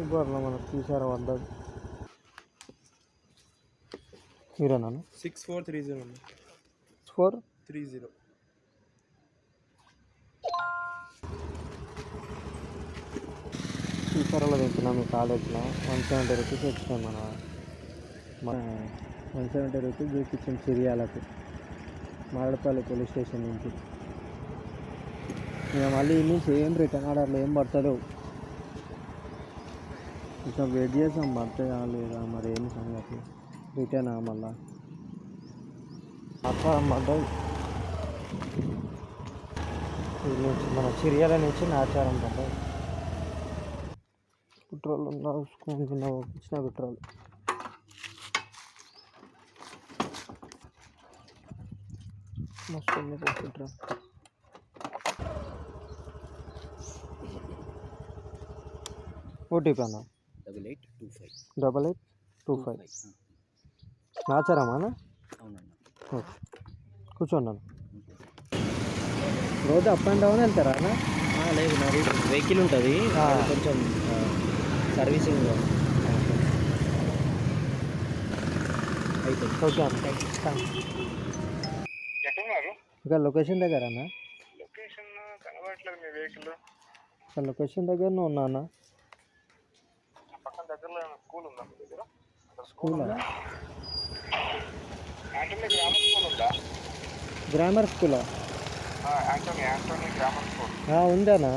ఊబర్లో మనకు తీసారా పడ్డది మీరేనా 6430 430 తీసారాలో తెచ్చినాం మీ కాలేజ్లో 170 రూపీస్ వచ్చినాయి మన 170 రూపీస్ చూపించాం సిరియాలకు మారడపల్లి పోలీస్ స్టేషన్ నుంచి. ఇక మళ్ళీ ఈ నుంచి ఏం రిటర్న్ ఆర్డర్లు ఏం పడతలేవు. కొంచెం వెయిట్ చేసాం పడతాయా లేదా మరి ఏం సంగతి. రిటర్న్ మళ్ళా ఆచారం పడ్డాయి నుంచి మన చిరియాల నుంచి ఆచారం పడ్డాయి. పెట్రోల్ ఇచ్చిన పెట్రోల్ మస్తు ఉంది పెట్రోల్. ఓటీపీ అన్న 8825 ఆచారమా అన్న? ఓకే కూర్చోండి అన్న. రోజు అప్ అండ్ డౌన్ వెళ్తారా అన్న? లేదు, నాది వెహికల్ ఉంటుంది కొంచెం సర్వీసింగ్ అయిపోయింది. ఓకే అన్న ఇంకా లొకేషన్ దగ్గర అన్న? లొకేషన్ కనబడట్లేదు మీ వెహికల్. లొకేషన్ దగ్గరనే ఉన్నా అన్న. పక్కన దగ్గరలో స్కూల్ ఉందా మీ దగ్గర? స్కూల్ యాంటోనీ గ్రామర్ స్కూల్ ఉందా? గ్రామర్ స్కూలా? యాంటోనీ గ్రామర్ స్కూల్ ఉందన్నా.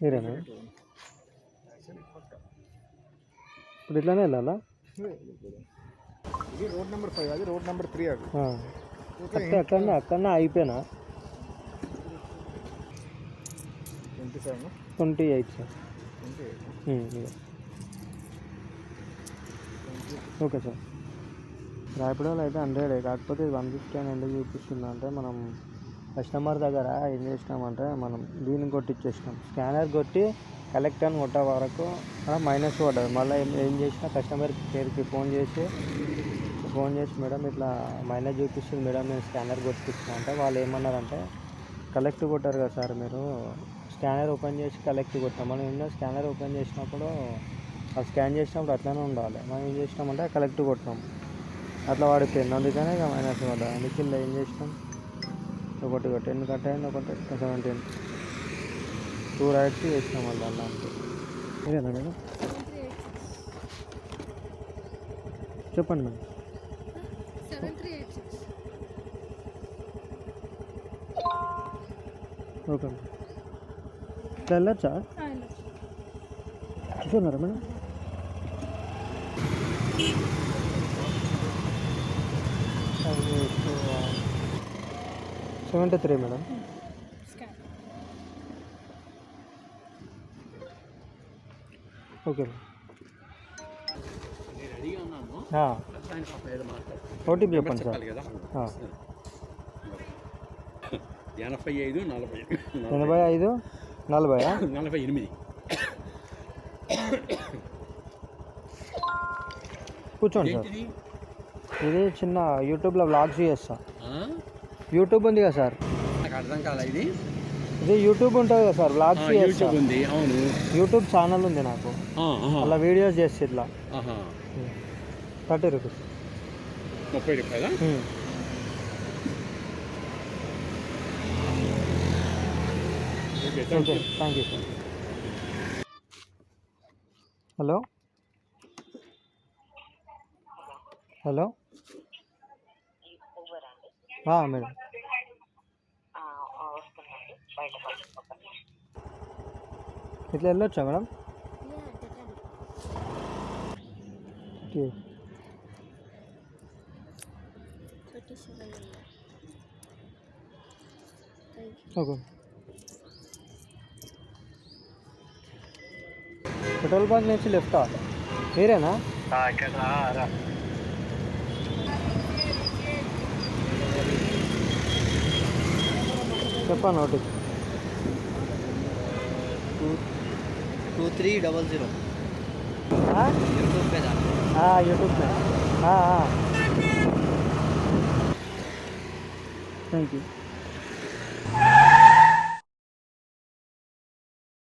మీరేనా? ఇప్పుడు ఇట్లానే వెళ్ళాలా? ఇది రోడ్ నెంబర్ 5, అది రోడ్ నెంబర్ 3. అది అక్కడనే అయిపోయినా 28 సార్. Okay sir. ర్యాపిడోలో అయితే 100, కాకపోతే 150 అని ఎందుకు చూపిస్తుంది అంటే మనం కస్టమర్ దగ్గర ఏం చేసినామంటే మనం దీన్ని కొట్టిచ్చేసినాం. స్కానర్ కొట్టి కలెక్ట్ అని కొట్టే వరకు మైనస్ పడ్డది. మళ్ళీ ఏం చేసినా కస్టమర్ కేర్కి ఫోన్ చేసి మేడం ఇట్లా మైనస్ చూపిస్తుంది మేడం, నేను స్కానర్ కొట్టిస్తున్నా అంటే వాళ్ళు ఏమన్నారంటే కలెక్ట్ కొట్టారు కదా సార్ మీరు, స్కానర్ ఓపెన్ చేసి కలెక్ట్ కొట్టాం. మనం ఏంటో స్కానర్ ఓపెన్ చేసినప్పుడు స్కాన్ చేసినప్పుడు అట్లనే ఉండాలి. మనం ఏం చేసినామంటే కలెక్ట్ కొట్టినాం, అట్లా వాడిపోయింది. అందుకనే ఇక మైనస్ పడ్డా. అందుకే ఏం చేసినాం, ఒకటి 10 కట్ అయింది, ఒకటి 17, 2 రైడ్స్ చేసినాం మళ్ళీ అలా. అంతే. ఇదేనా మేడం? చెప్పండి మేడం. 7386. Okay madam. ఇట్లా వెళ్ళచ్చా? చూస్తున్నారా మేడం? $73 మేడం. ఓకే ఓటీపీ చెప్పండి సార్. 85 40 48. కూర్చోండి సార్. ఇది చిన్న యూట్యూబ్లో వ్లాగ్స్ చేస్తా. యూట్యూబ్ ఉంది కదా సార్? నాకు అర్థం కాలే. ఇది యూట్యూబ్ ఉంటుంది కదా సార్, వ్లాగ్స్ చేస్తా. ఉంది. అవును, యూట్యూబ్ ఛానల్ ఉంది నాకు. అలా వీడియోస్ చేస్తే ఇట్లా 30 రూపీస్. 30 రూపాయలా? Okay, thank you sir. Hello hello madam. ఇట్లా వెళ్ళొచ్చా మేడం? ఓకే. పెట్రోల్ బంక్ నుంచి లెఫ్టా? మీరేనా? చెప్పండి ఒకటి. 2300 यूट्यूब पे థ్యాంక్ యూ.